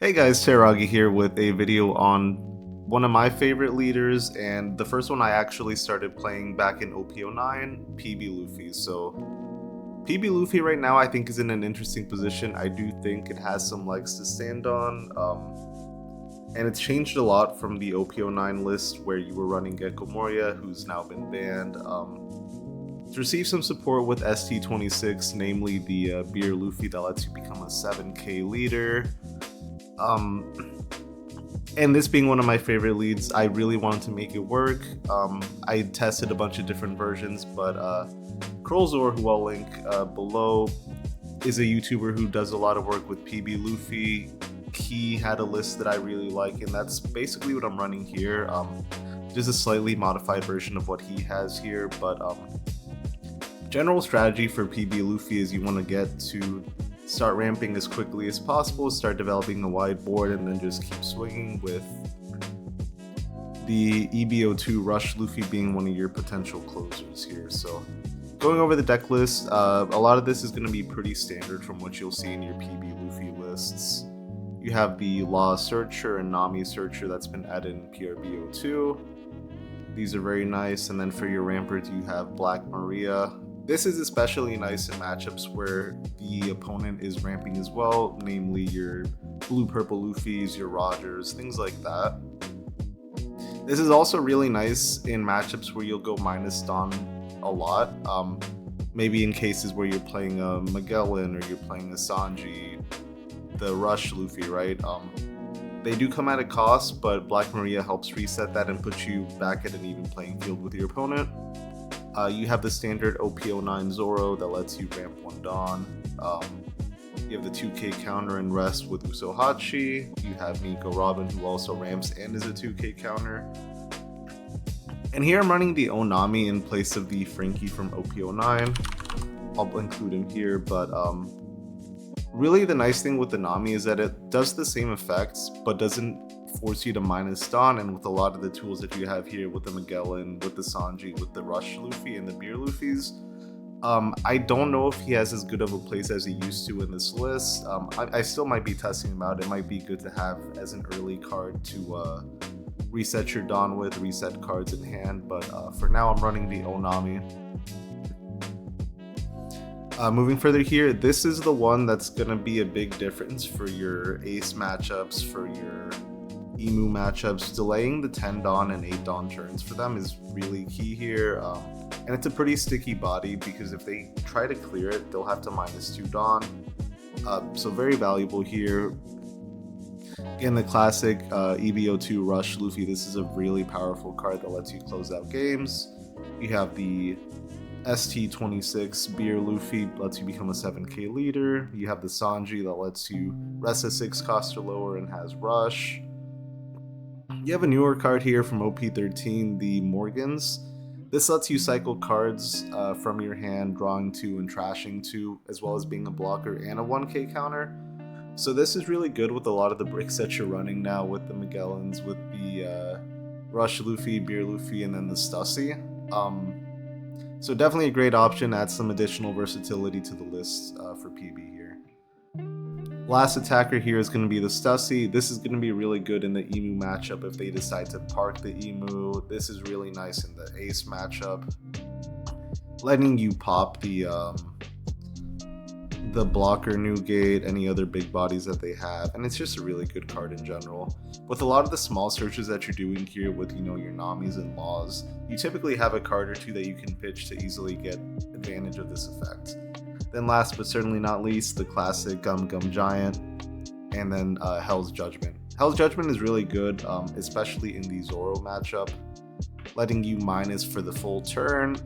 Hey guys, Teragi here with a video on one of my favorite leaders, and the first one I actually started playing back in OP09, PB Luffy. So PB Luffy right now I think is in an interesting position. I do think it has some legs to stand on, and it's changed a lot from the OP09 list where you were running Gecko Moria, who's now been banned. It's received some support with ST26, namely the Beer Luffy that lets you become a 7k leader. And this being one of my favorite leads, I really wanted to make it work. I tested a bunch of different versions, but Krullzor, who I'll link below, is a YouTuber who does a lot of work with PB Luffy. He had a list that I really like, and that's basically what I'm running here. Just a slightly modified version of what he has here, but general strategy for PB Luffy is you want to get to start ramping as quickly as possible, start developing a wide board, and then just keep swinging, with the EBO2 Rush Luffy being one of your potential closers here. So going over the deck list, a lot of this is going to be pretty standard from what you'll see in your PB Luffy lists. You have the Law Searcher and Nami Searcher that's been added in PRBO2. These are very nice. And then for your rampers, you have Black Maria. This is especially nice in matchups where the opponent is ramping as well, namely your blue-purple Luffys, your Rogers, things like that. This is also really nice in matchups where you'll go minus Dawn a lot. Maybe in cases where you're playing a Magellan or you're playing a Sanji, the Rush Luffy, right? They do come at a cost, but Black Maria helps reset that and put you back at an even playing field with your opponent. You have the standard OP09 Zoro that lets you ramp one Dawn. You have the 2k counter and rest with Usohachi. You have Nico Robin, who also ramps and is a 2k counter. And here I'm running the Onami in place of the Frankie from OP09. I'll include him here, but really the nice thing with the Nami is that it does the same effects, but doesn't force you to minus Dawn. And with a lot of the tools that you have here with the Magellan, with the Sanji, with the Rush Luffy, and the Beer Luffys, I don't know if he has as good of a place as he used to in this list. I still might be testing him out. It might be good to have as an early card to reset your Dawn with, reset cards in hand, but for now I'm running the Onami. Moving further here, this is the one that's going to be a big difference for your ace matchups, for your emu matchups. Delaying the 10 Dawn and 8 Dawn turns for them is really key here, and it's a pretty sticky body because if they try to clear it, they'll have to minus 2 Dawn, so very valuable here. In the classic EBO2 Rush Luffy, this is a really powerful card that lets you close out games. You have the ST26 Beer Luffy, lets you become a 7k leader. You have the Sanji that lets you rest a 6 cost or lower and has Rush. You have a newer card here from OP13, the Morgans. This lets you cycle cards from your hand, drawing 2 and trashing 2, as well as being a blocker and a 1k counter. So this is really good with a lot of the bricks that you're running now, with the Magellans, with the Rush Luffy, Beer Luffy, and then the Stussy. So definitely a great option, adds some additional versatility to the list for PB here. Last attacker here is going to be the Stussy. This is going to be really good in the Emu matchup if they decide to park the Emu. This is really nice in the Ace matchup, letting you pop the blocker Newgate, any other big bodies that they have, and it's just a really good card in general. With a lot of the small searches that you're doing here with, your Namis and Laws, you typically have a card or two that you can pitch to easily get advantage of this effect. Then last but certainly not least, the classic Gum Gum Giant, and then Hell's Judgment. Hell's Judgment is really good, especially in the Zoro matchup, letting you minus for the full turn,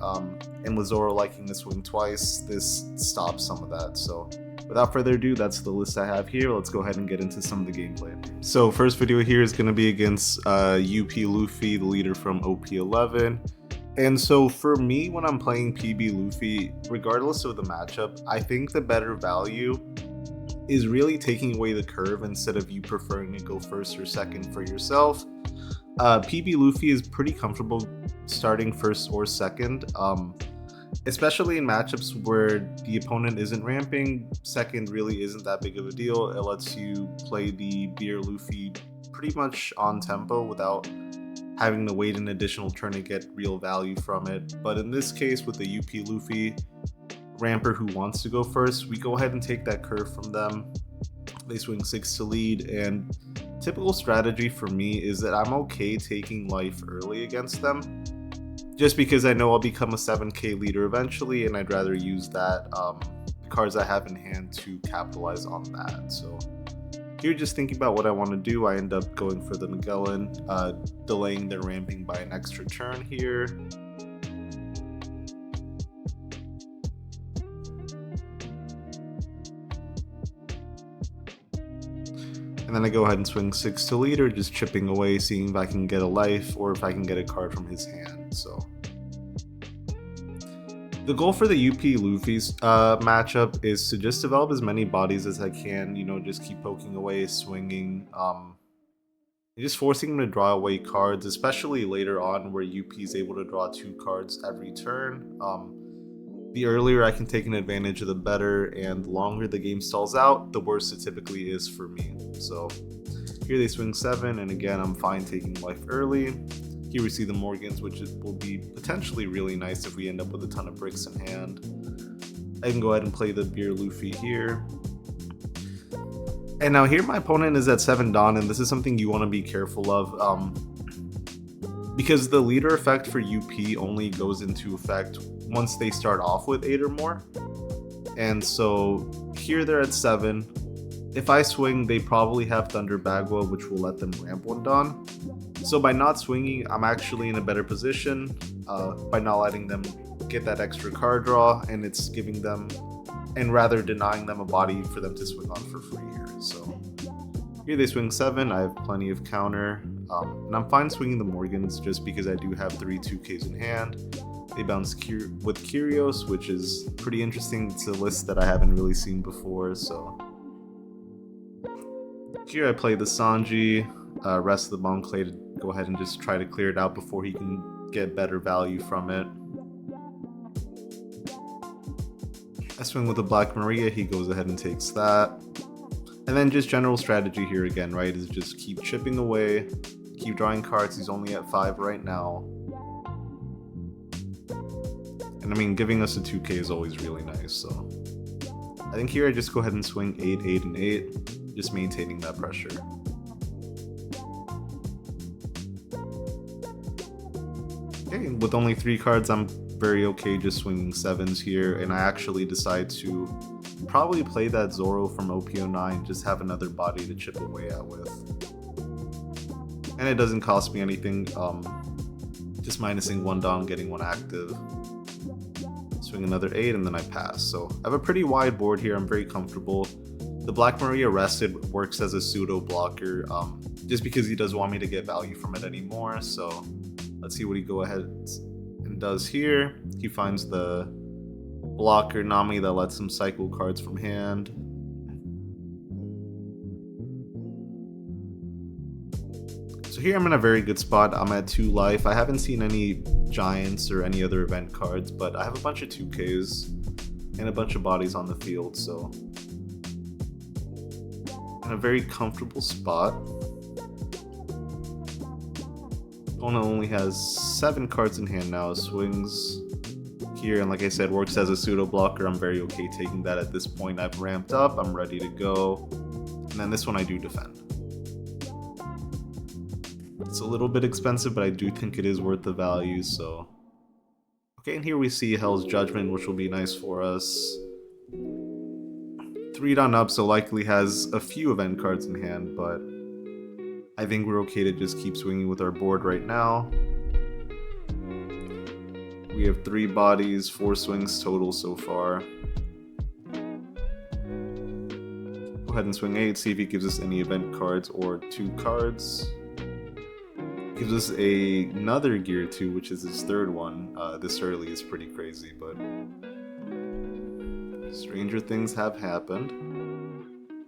and with Zoro liking to swing twice, this stops some of that. So without further ado, that's the list I have here. Let's go ahead and get into some of the gameplay. So first video here is going to be against UP Luffy, the leader from OP11. And so for me, when I'm playing PB Luffy, regardless of the matchup, I think the better value is really taking away the curve instead of you preferring to go first or second for yourself. PB Luffy is pretty comfortable starting first or second. especially in matchups where the opponent isn't ramping. Second really isn't that big of a deal. It lets you play the Beer Luffy pretty much on tempo without having to wait an additional turn to get real value from it. But in this case, with the UP Luffy ramper who wants to go first, we go ahead and take that curve from them. They swing 6 to lead, and typical strategy for me is that I'm okay taking life early against them, just because I know I'll become a 7k leader eventually, and I'd rather use that cards I have in hand to capitalize on that. So here, just thinking about what I want to do, I end up going for the Magellan, delaying their ramping by an extra turn here. And then I go ahead and swing 6 to leader, just chipping away, seeing if I can get a life or if I can get a card from his hand. So the goal for the UP Luffy's matchup is to just develop as many bodies as I can, you know, just keep poking away, swinging, just forcing him to draw away cards, especially later on where UP is able to draw 2 cards every turn. The earlier I can take an advantage of the better, and the longer the game stalls out, the worse it typically is for me. So here they swing 7, and again, I'm fine taking life early. Here we see the Morgans, which will be potentially really nice if we end up with a ton of bricks in hand. I can go ahead and play the Beer Luffy here. And now here my opponent is at 7 Dawn, and this is something you want to be careful of. Because the leader effect for UP only goes into effect once they start off with 8 or more. And so here they're at 7. If I swing, they probably have Thunder Bagua, which will let them ramp 1 Dawn. So by not swinging, I'm actually in a better position by not letting them get that extra card draw, and it's giving them, and rather denying them a body for them to swing on for free here. So here they swing 7, I have plenty of counter, and I'm fine swinging the Morgans just because I do have 3 2Ks in hand. They bounce with Kyrios, which is pretty interesting. It's a list that I haven't really seen before. So here I play the Sanji, rest of the Bon Clay to go ahead and just try to clear it out before he can get better value from it. I swing with the Black Maria, he goes ahead and takes that. And then just general strategy here again, right, is just keep chipping away, keep drawing cards. He's only at 5 right now. And I mean, giving us a 2k is always really nice, so I think here I just go ahead and swing 8, 8, and 8, just maintaining that pressure. Okay, with only 3 cards, I'm very okay just swinging 7s here, and I actually decide to probably play that Zoro from OP09, just have another body to chip away at with. And it doesn't cost me anything, just minusing 1 Dom, getting 1 active. Swing another 8, and then I pass. So I have a pretty wide board here, I'm very comfortable. The Black Maria Rested works as a pseudo blocker, just because he doesn't want me to get value from it anymore. So let's see what he go ahead and does here. He finds the blocker Nami that lets him cycle cards from hand. So here I'm in a very good spot. I'm at 2 life. I haven't seen any giants or any other event cards, but I have a bunch of 2Ks and a bunch of bodies on the field, so in a very comfortable spot. Opponent only has 7 cards in hand now, swings here, and like I said, works as a pseudo blocker. I'm very okay taking that at this point. I've ramped up, I'm ready to go, and then this one I do defend. It's a little bit expensive, but I do think it is worth the value, so. Okay, and here we see Hell's Judgment, which will be nice for us. 3 down up, so likely has a few event cards in hand, but I think we're okay to just keep swinging with our board right now. We have 3 bodies, 4 swings total so far. Go ahead and swing 8, see if he gives us any event cards or 2 cards. Gives us another Gear 2, which is his 3rd one. This early is pretty crazy, but stranger things have happened.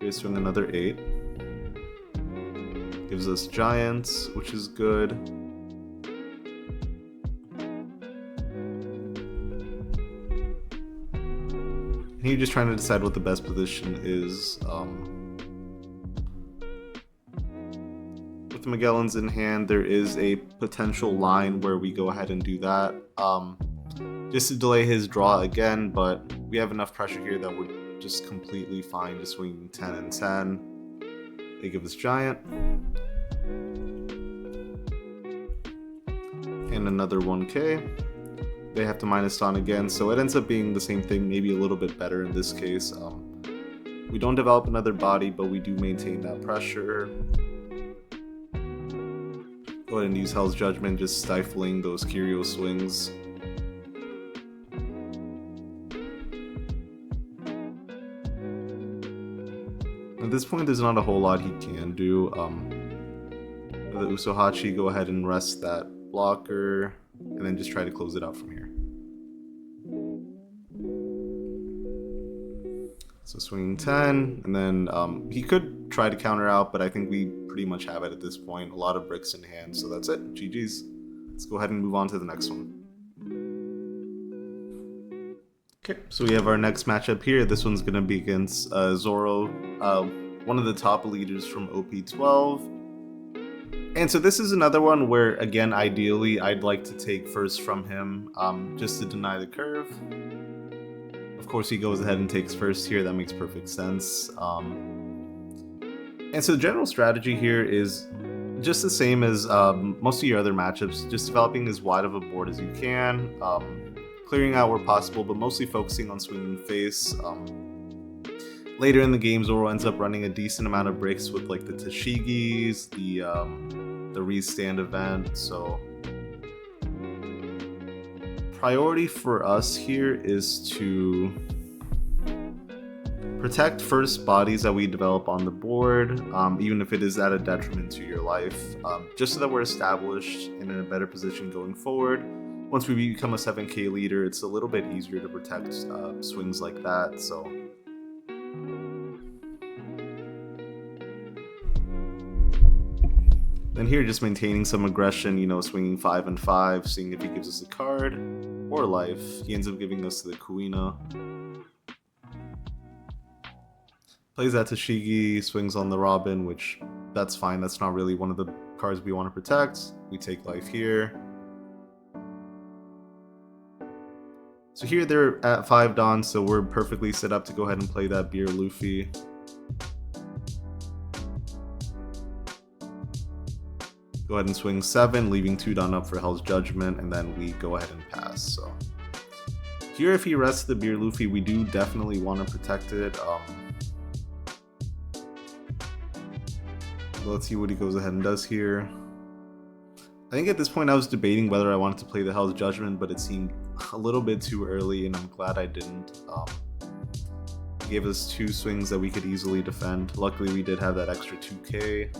Here, swing another 8. Gives us Giants, which is good. You're just trying to decide what the best position is. With the Magellans in hand, there is a potential line where we go ahead and do that. Just to delay his draw again, but we have enough pressure here that we're just completely fine just swinging 10 and 10. They give us Giant. And another 1k. They have to minus on again, so it ends up being the same thing, maybe a little bit better in this case. We don't develop another body, but we do maintain that pressure. Go ahead and use Hell's Judgment, just stifling those Curio swings. At this point, there's not a whole lot he can do. The Usohachi, go ahead and rest that blocker, and then just try to close it out from here. So swinging 10, and then he could try to counter out, but I think we pretty much have it at this point. A lot of bricks in hand, so that's it. GG's. Let's go ahead and move on to the next one. Okay, so we have our next matchup here. This one's going to be against Zoro, one of the top leaders from OP12. And so this is another one where, again, ideally, I'd like to take first from him, just to deny the curve. Of course, he goes ahead and takes first here. That makes perfect sense. And so the general strategy here is just the same as most of your other matchups, just developing as wide of a board as you can, clearing out where possible, but mostly focusing on swinging face. Later in the game, Zoro ends up running a decent amount of breaks with like the Tashigis, the restand event. So priority for us here is to protect first bodies that we develop on the board, even if it is at a detriment to your life, just so that we're established and in a better position going forward. Once we become a 7k leader, it's a little bit easier to protect swings like that. So then here, just maintaining some aggression, you know, swinging 5 and 5, seeing if he gives us a card or life. He ends up giving us the Kuina. Plays that Tashigi, swings on the Robin, which that's fine. That's not really one of the cards we want to protect. We take life here. So here they're at 5 Dawn, so we're perfectly set up to go ahead and play that Beer Luffy. Go ahead and swing 7, leaving 2 Dawn up for Hell's Judgment, and then we go ahead and pass. So here, if he rests the Beer Luffy, we do definitely want to protect it. Let's see what he goes ahead and does here. I think at this point I was debating whether I wanted to play the Hell's Judgment, but it seemed a little bit too early, and I'm glad I didn't. It gave us 2 swings that we could easily defend. Luckily, we did have that extra 2k.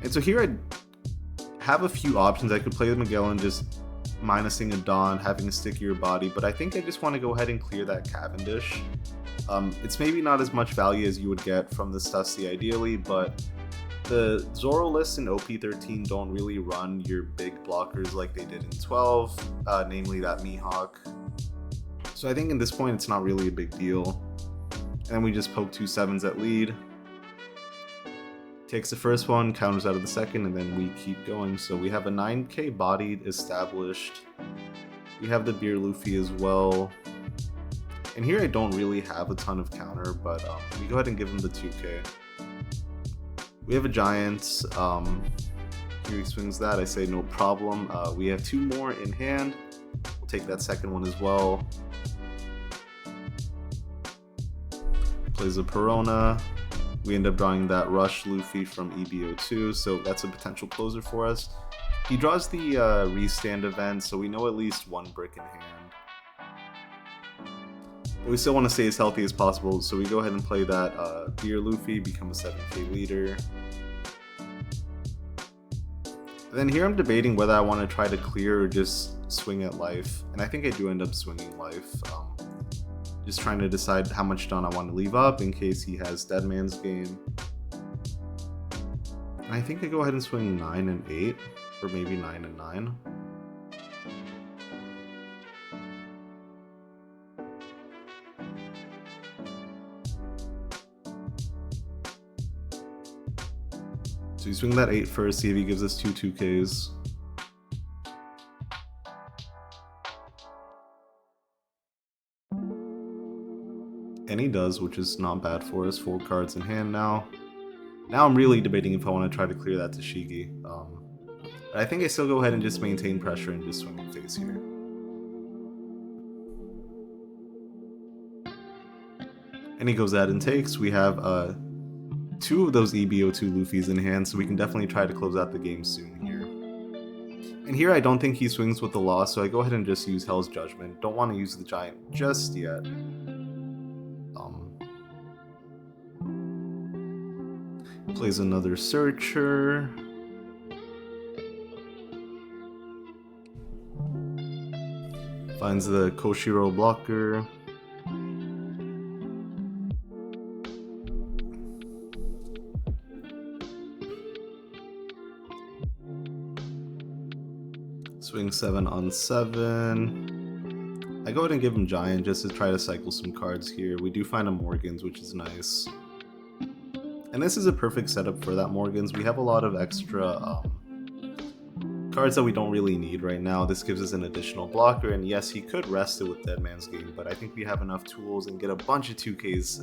And so here I have a few options. I could play the Magellan, just minusing a Dawn, having a stickier body, but I think I just want to go ahead and clear that Cavendish. It's maybe not as much value as you would get from the Stussy ideally, but the Zoro lists in OP13 don't really run your big blockers like they did in 12, namely that Mihawk. So I think in this point it's not really a big deal. And we just poke 2 7s at lead. Takes the first one, counters out of the second, and then we keep going. So we have a 9k body established. We have the Beer Luffy as well. And here I don't really have a ton of counter, but we go ahead and give him the 2k. We have a Giant. Here he swings that. I say no problem. We have 2 more in hand. We'll take that second one as well. Plays a Perona. We end up drawing that Rush Luffy from EBO2, so that's a potential closer for us. He draws the restand event, so we know at least 1 brick in hand. But we still want to stay as healthy as possible, so we go ahead and play that Beer Luffy, become a 7k leader. Then here I'm debating whether I want to try to clear or just swing at life, and I think I do end up swinging life. Just trying to decide how much Dawn I want to leave up in case he has Dead Man's Game. And I think I go ahead and swing 9 and 8, or maybe 9 and 9. So you swing that 8 first, see if he gives us 2/2Ks. And he does, which is not bad for us. 4 cards in hand now. Now I'm really debating if I want to try to clear that to Shigi. But I think I still go ahead and just maintain pressure and just swing in face here. And he goes ahead and takes. We have 2 of those EBO2 Luffys in hand, so we can definitely try to close out the game soon here. And here I don't think he swings with the loss, so I go ahead and just use Hell's Judgment. Don't want to use the Giant just yet. Plays another Searcher. Finds the Koshiro blocker. Swing 7 on 7. I go ahead and give him Giant just to try to cycle some cards here. We do find a Morgans, which is nice. And this is a perfect setup for that Morgans. We have a lot of extra cards that we don't really need right now. This gives us an additional blocker, and yes, he could rest it with Dead Man's Game, but I think we have enough tools and get a bunch of 2Ks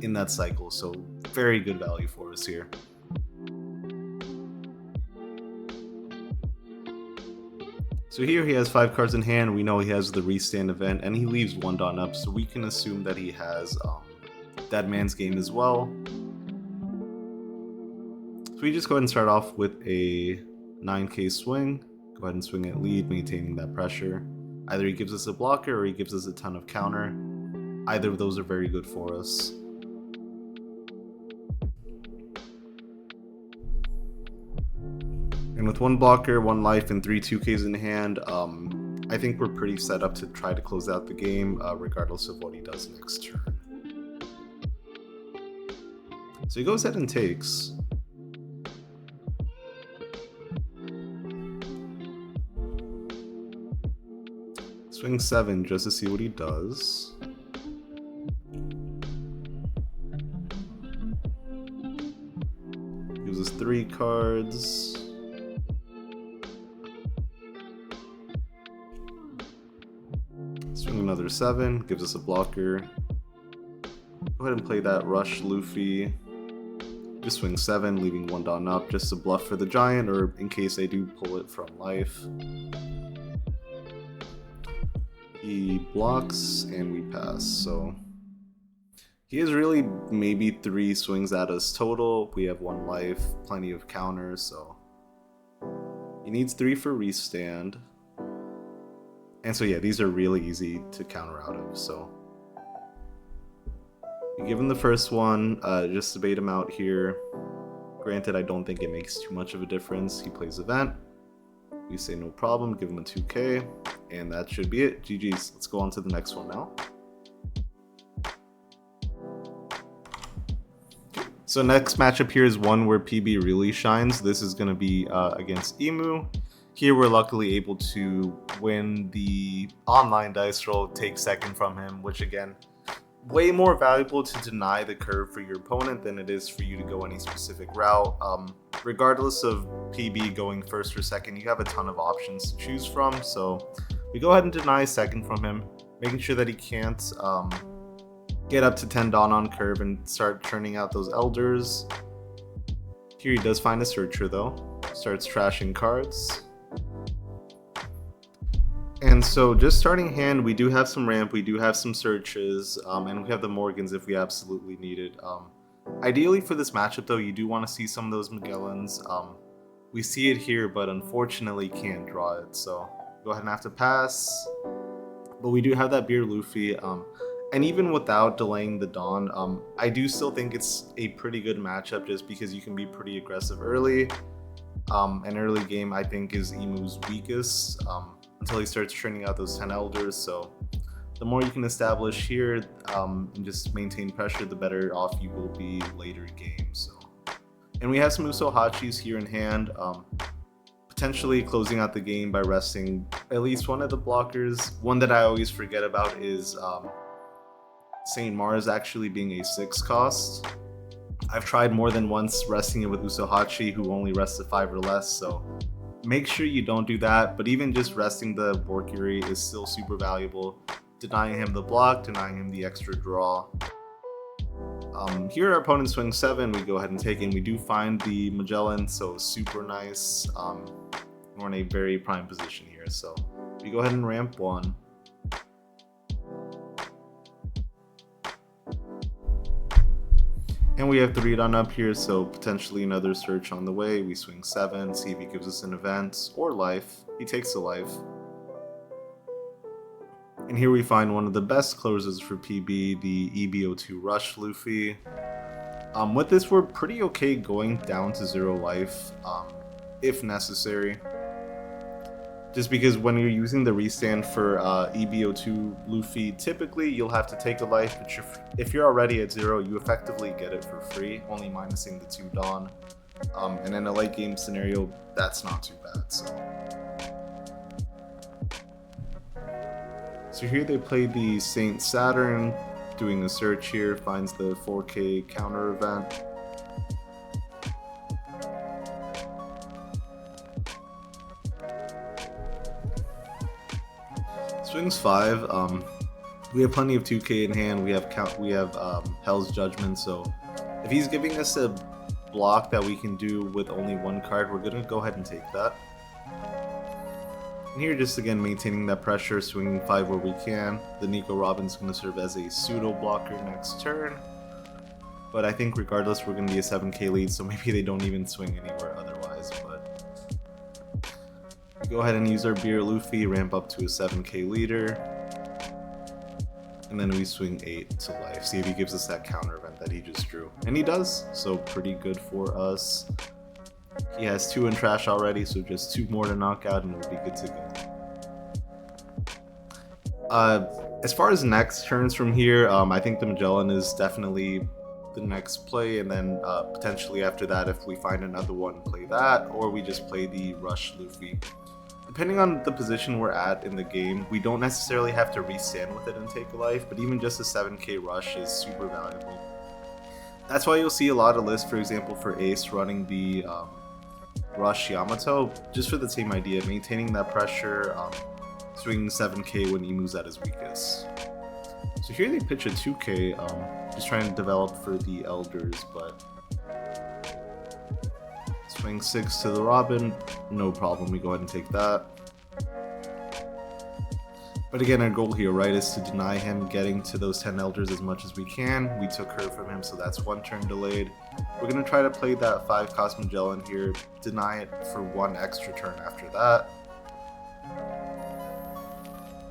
in that cycle, so very good value for us here. So here he has 5 cards in hand. We know he has the Restand event, and he leaves 1 Dawn up, so we can assume that he has Dead Man's Game as well. So we just go ahead and start off with a 9K swing. Go ahead and swing at lead, maintaining that pressure. Either he gives us a blocker or he gives us a ton of counter. Either of those are very good for us. And with 1 blocker, 1 life, and 3 2Ks in hand, I think we're pretty set up to try to close out the game, regardless of what he does next turn. So he goes ahead and takes. Swing 7 just to see what he does. Gives us 3 cards. Swing another 7, gives us a blocker. Go ahead and play that Rush Luffy. Just swing 7, leaving 1 Dawn up just to bluff for the Giant, or in case they do pull it from life. He blocks and we pass, so he has really maybe 3 swings at us total. We have 1 life, plenty of counters, so he needs 3 for restand. And so yeah, these are really easy to counter out of. So we give him the first one, just to bait him out here. Granted, I don't think it makes too much of a difference. He plays event. We say no problem, give him a 2K, and that should be it. GG's. Let's go on to the next one now. So next matchup here is one where PB really shines. This is going to be against Emu. Here we're luckily able to win the online dice roll, take second from him, which again, way more valuable to deny the curve for your opponent than it is for you to go any specific route. Regardless of PB going first or second, you have a ton of options to choose from. So we go ahead and deny second from him, making sure that he can't get up to 10 Dawn on curve and start churning out those Elders. Here he does find a Searcher though, starts trashing cards. And so just starting hand, we do have some ramp, we do have some searches, and we have the Morgans if we absolutely need it. Ideally for this matchup though, you do want to see some of those Magellans. We see it here, but unfortunately can't draw it, so go ahead and have to pass. But we do have that Beer Luffy, and even without delaying the Dawn, I do still think it's a pretty good matchup just because you can be pretty aggressive early. An early game I think is Emu's weakest. Until he starts churning out those 10 Elders, so the more you can establish here and just maintain pressure, the better off you will be later game. So, and we have some Uso Hachis here in hand, potentially closing out the game by resting at least one of the blockers. One that I always forget about is Saint Mars actually being a 6 cost. I've tried more than once resting it with Usohachi, who only rests at 5 or less, so make sure you don't do that. But even just resting the Borkyuri is still super valuable, denying him the block, denying him the extra draw. Here our opponent swings 7, we go ahead and take it, and we do find the Magellan, so super nice. We're in a very prime position here, so we go ahead and ramp 1. And we have 3 done up here, so potentially another search on the way. We swing 7, see if he gives us an event or life. He takes a life. And here we find one of the best closers for PB, the EB02 Rush Luffy. With this, we're pretty okay going down to 0 life, if necessary. Just because when you're using the restand for EB02 Luffy, typically you'll have to take a life, but if you're already at 0, you effectively get it for free, only minusing the 2 Dawn. And in a late game scenario, that's not too bad. So here they play the Saint Saturn, doing a search here, finds the 4K counter event. Swings 5. We have plenty of 2K in hand. We have Hell's Judgment. So if he's giving us a block that we can do with only 1 card, we're gonna go ahead and take that. And here, just again maintaining that pressure, swinging 5 where we can. The Nico Robin's gonna serve as a pseudo blocker next turn. But I think regardless, we're gonna be a 7K lead, so maybe they don't even swing anywhere otherwise. But we go ahead and use our Beer Luffy, ramp up to a 7K leader, and then we swing 8 to life. See if he gives us that counter event that he just drew. And he does, so pretty good for us. He has 2 in trash already, so just 2 more to knock out and we'll be good to go. As far as next turns from here, I think the Magellan is definitely the next play, and then potentially after that, if we find another one, play that, or we just play the Rush Luffy. Depending on the position we're at in the game, we don't necessarily have to restand with it and take a life, but even just a 7K rush is super valuable. That's why you'll see a lot of lists, for example, for Ace running the Rush Yamato, just for the same idea, maintaining that pressure, swinging 7K when he moves at his weakest. So here they pitch a 2K, just trying to develop for the Elders, but swing 6 to the Robin, no problem, we go ahead and take that. But again, our goal here, right, is to deny him getting to those 10 Elders as much as we can. We took her from him, so that's 1 turn delayed. We're going to try to play that 5 cost Magellan here, deny it for 1 extra turn after that.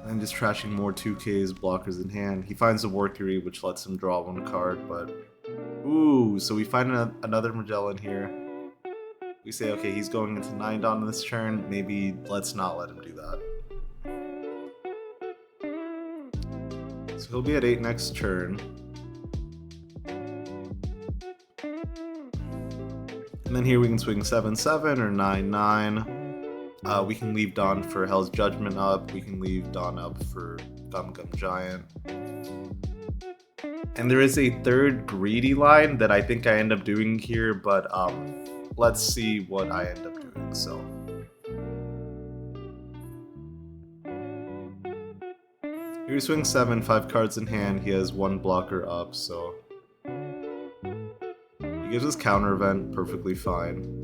And just trashing more 2Ks, blockers in hand. He finds the War Theory, which lets him draw 1 card, but... Ooh, so we find another Magellan here. We say, okay, he's going into 9 Dawn this turn, maybe let's not let him do that. So he'll be at 8 next turn. And then here we can swing 7-7 or 9-9. We can leave Dawn for Hell's Judgment up. We can leave Dawn up for Gum Gum Giant. And there is a 3rd greedy line that I think I end up doing here, but let's see what I end up doing. So here we swing 7, 5 cards in hand. He has 1 blocker up, so he gives us counter event, perfectly fine.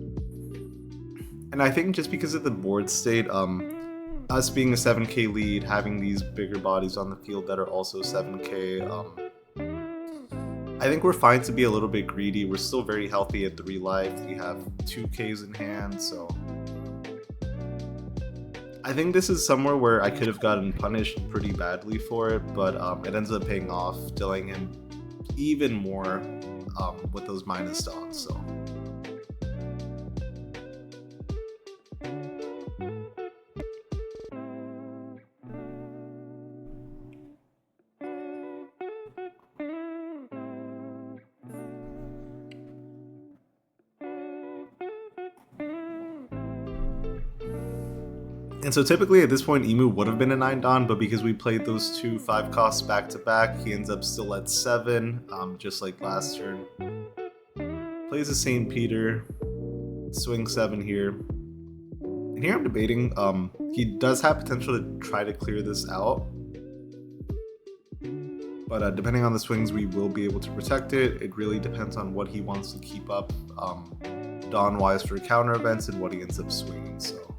And I think just because of the board state, us being a 7K lead, having these bigger bodies on the field that are also 7K, I think we're fine to be a little bit greedy. We're still very healthy at 3 life. We have 2Ks in hand, so I think this is somewhere where I could have gotten punished pretty badly for it, but it ends up paying off, delaying him even more with those minus Dawns, so. And so typically at this point, Emu would have been a 9 Dawn, but because we played those 2 5 costs back to back, he ends up still at 7, just like last turn. Plays the St. Peter, swing 7 here. And here I'm debating, he does have potential to try to clear this out. But depending on the swings, we will be able to protect it. It really depends on what he wants to keep up Dawn-wise for counter events and what he ends up swinging. So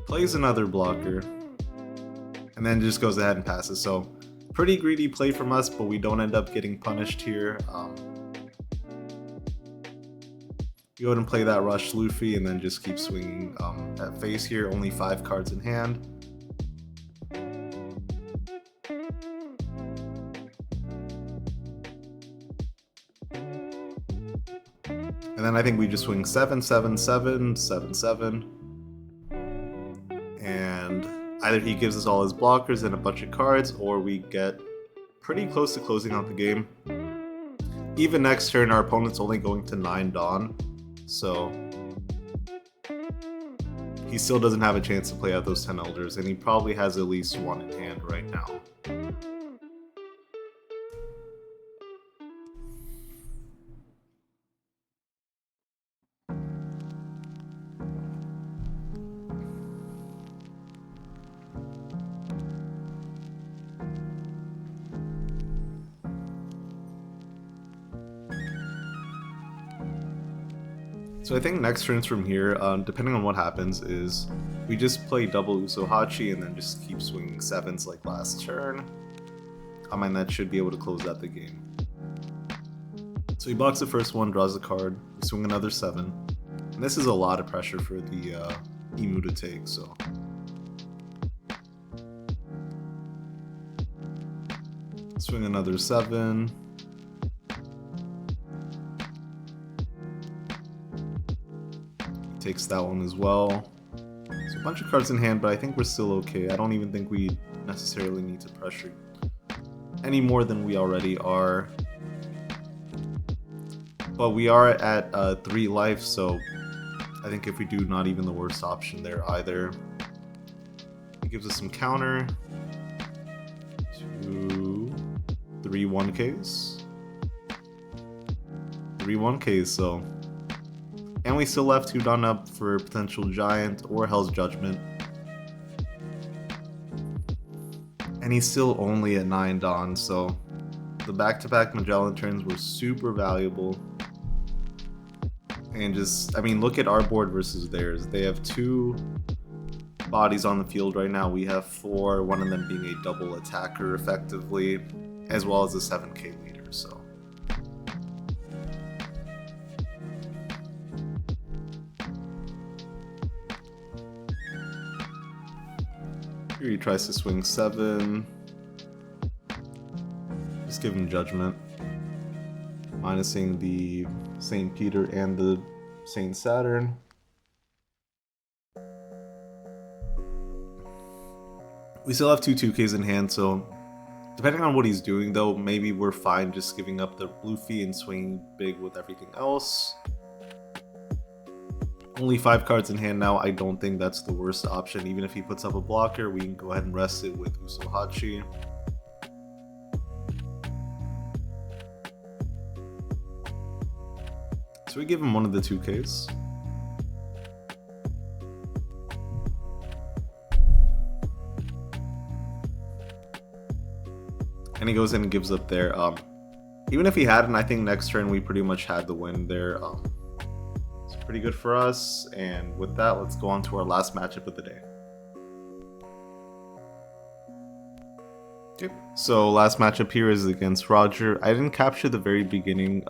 plays another blocker, and then just goes ahead and passes. So pretty greedy play from us, but we don't end up getting punished here. Go ahead and play that Rush Luffy, and then just keep swinging at face here. Only 5 cards in hand. And then I think we just swing 7, 7, 7, 7, 7. And either he gives us all his blockers and a bunch of cards, or we get pretty close to closing out the game. Even next turn, our opponent's only going to 9 Dawn, so he still doesn't have a chance to play out those 10 Elders, and he probably has at least 1 in hand right now. So I think next turns from here, depending on what happens, is we just play double Usohachi and then just keep swinging 7s like last turn. And that should be able to close out the game. So he blocks the first one, draws a card, we swing another 7. And this is a lot of pressure for the Emu to take, so. Swing another 7. Takes that one as well. So a bunch of cards in hand, but I think we're still okay. I don't even think we necessarily need to pressure any more than we already are. But we are at 3 life, so I think if we do, not even the worst option there either. It gives us some counter. 2, 3 1Ks. 3 1Ks, so. And we still left 2 Dawn up for potential Giant or Hell's Judgment. And he's still only at 9 Dawn, so the back-to-back Magellan turns were super valuable. And just, I mean, look at our board versus theirs. They have 2 bodies on the field right now. We have 4, one of them being a double attacker effectively, as well as a 7k leader, so. Here he tries to swing 7. Just give him Judgment. Minusing the St. Peter and the St. Saturn. We still have 2 2Ks in hand, so depending on what he's doing though, maybe we're fine just giving up the Luffy and swinging big with everything else. Only 5 cards in hand now. I don't think that's the worst option. Even if he puts up a blocker, we can go ahead and rest it with Usohachi. So we give him one of the 2Ks. And he goes in and gives up there. Even if he hadn't, I think next turn we pretty much had the win there. Pretty good for us, and with that, let's go on to our last matchup of the day. Okay, so last matchup here is against Roger. I didn't capture the very beginning,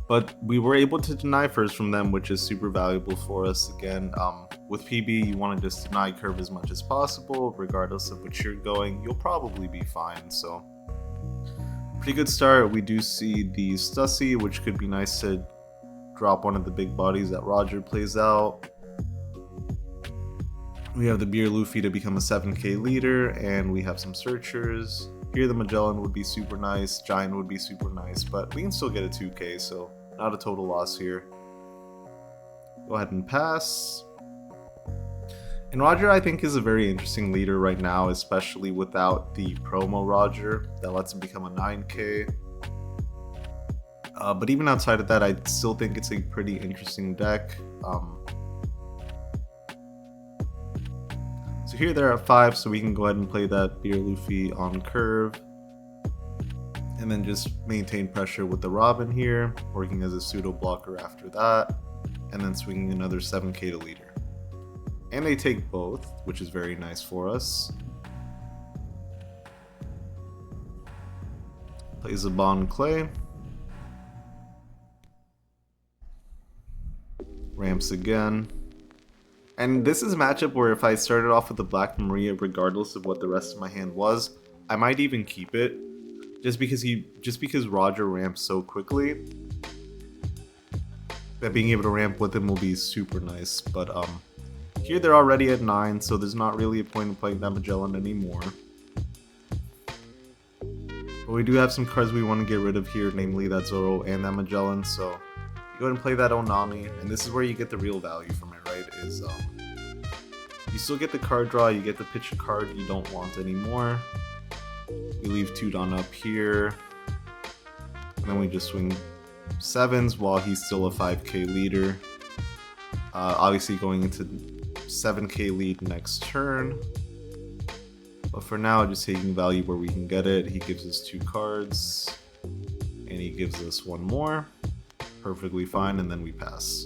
but we were able to deny first from them, which is super valuable for us. Again, with PB, you want to just deny curve as much as possible, regardless of which you're going. You'll probably be fine, so pretty good start. We do see the Stussy, which could be nice to drop one of the big bodies that Roger plays out. We have the Beer Luffy to become a 7k leader, and we have some searchers. Here the Magellan would be super nice, Giant would be super nice, but we can still get a 2k, so not a total loss here. Go ahead and pass. And Roger, I think, is a very interesting leader right now, especially without the promo Roger that lets him become a 9k. But even outside of that, I still think it's a pretty interesting deck. So here they're at 5, so we can go ahead and play that Beer Luffy on curve. And then just maintain pressure with the Robin here, working as a pseudo blocker after that. And then swinging another 7k to leader. And they take both, which is very nice for us. Plays a Bond Clay. Ramps again. And this is a matchup where if I started off with the Black Maria, regardless of what the rest of my hand was, I might even keep it. Just because Roger ramps so quickly, that being able to ramp with him will be super nice. But here they're already at 9, so there's not really a point in playing that Magellan anymore. But we do have some cards we want to get rid of here, namely that Zoro and that Magellan, so you go ahead and play that Onami, and this is where you get the real value from it, right? Is you still get the card draw, you get to pitch a card you don't want anymore. You leave 2 Don up here, and then we just swing 7s while he's still a 5k leader. Obviously going into 7k lead next turn. But for now, just taking value where we can get it. He gives us 2 cards, and he gives us 1 more. Perfectly fine, and then we pass.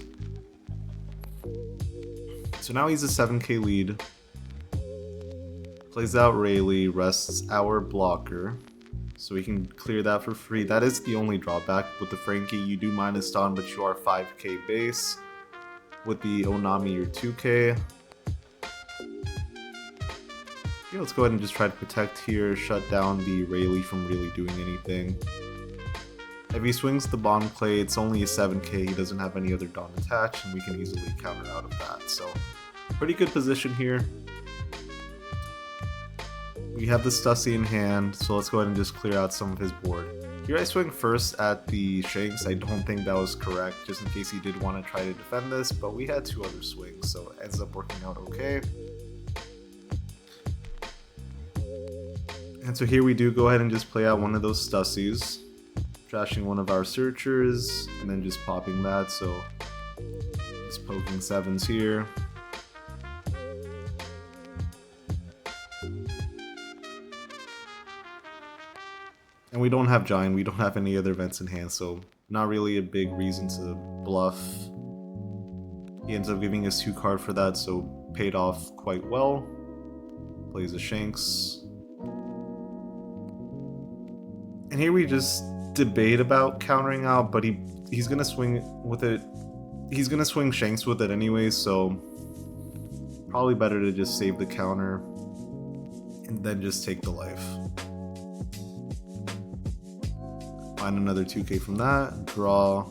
So now he's a 7k lead. Plays out Rayleigh, rests our blocker. So we can clear that for free. That is the only drawback with the Frankie. You do minus Don, but you are 5k base. With the Onami, you're 2k. Yeah, let's go ahead and just try to protect here, shut down the Rayleigh from really doing anything. If he swings the Bond Clay, it's only a 7k, he doesn't have any other Dawn attached, and we can easily counter out of that. So, pretty good position here. We have the Stussy in hand, so let's go ahead and just clear out some of his board. Here I swing first at the Shanks. I don't think that was correct, just in case he did want to try to defend this, but we had 2 other swings, so it ends up working out okay. And so here we do go ahead and just play out one of those Stussies, trashing one of our searchers, and then just popping that, so just poking 7s here. And we don't have Giant, we don't have any other events in hand, so not really a big reason to bluff. He ends up giving us 2 cards for that, so paid off quite well. Plays a Shanks. And here we just debate about countering out, but he's gonna swing with it. He's gonna swing Shanks with it anyway, so probably better to just save the counter and then just take the life. Find another 2k from that, draw.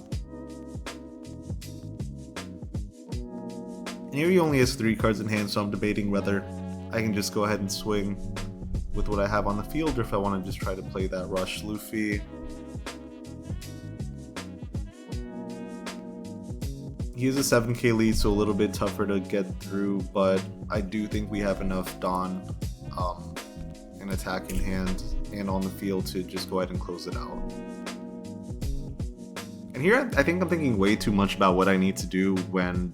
And here he only has 3 cards in hand, so I'm debating whether I can just go ahead and swing with what I have on the field, or if I want to just try to play that Rush Luffy. He is a 7k lead, so a little bit tougher to get through, but I do think we have enough Dawn and attack in hand and on the field to just go ahead and close it out. And here I think I'm thinking way too much about what I need to do when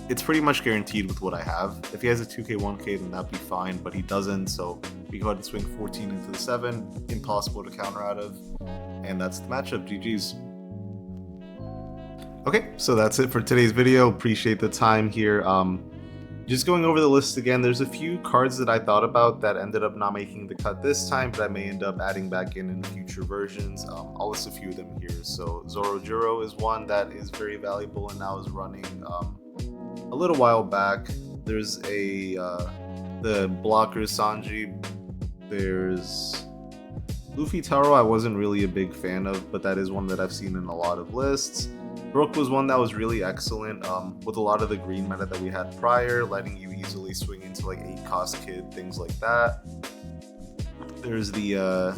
it's pretty much guaranteed with what I have. If he has a 2k, 1k, then that'd be fine, but he doesn't, so we go ahead and swing 14 into the 7, impossible to counter out of, and that's the matchup. GG's. Okay, so that's it for today's video. Appreciate the time here. Just going over the list again, there's a few cards that I thought about that ended up not making the cut this time, but I may end up adding back in future versions. I'll list a few of them here. So Zoro Juro is one that is very valuable and now is running a little while back. There's the blocker Sanji. There's Luffy Taro I wasn't really a big fan of, but that is one that I've seen in a lot of lists. Brook was one that was really excellent with a lot of the green meta that we had prior, letting you easily swing into like 8-cost kid, things like that. There's the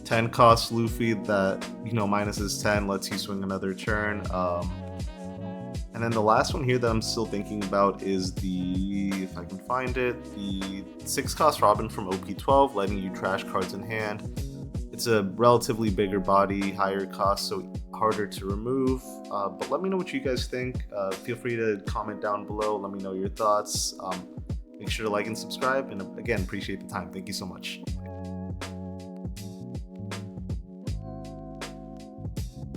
10-cost Luffy that, you know, minus his 10 lets you swing another turn. And then the last one here that I'm still thinking about is the, if I can find it, the 6-cost Robin from OP12, letting you trash cards in hand. It's a relatively bigger body, higher cost, so harder to remove. But let me know what you guys think. Feel free to comment down below. Let me know your thoughts. Make sure to like and subscribe. And again, appreciate the time. Thank you so much.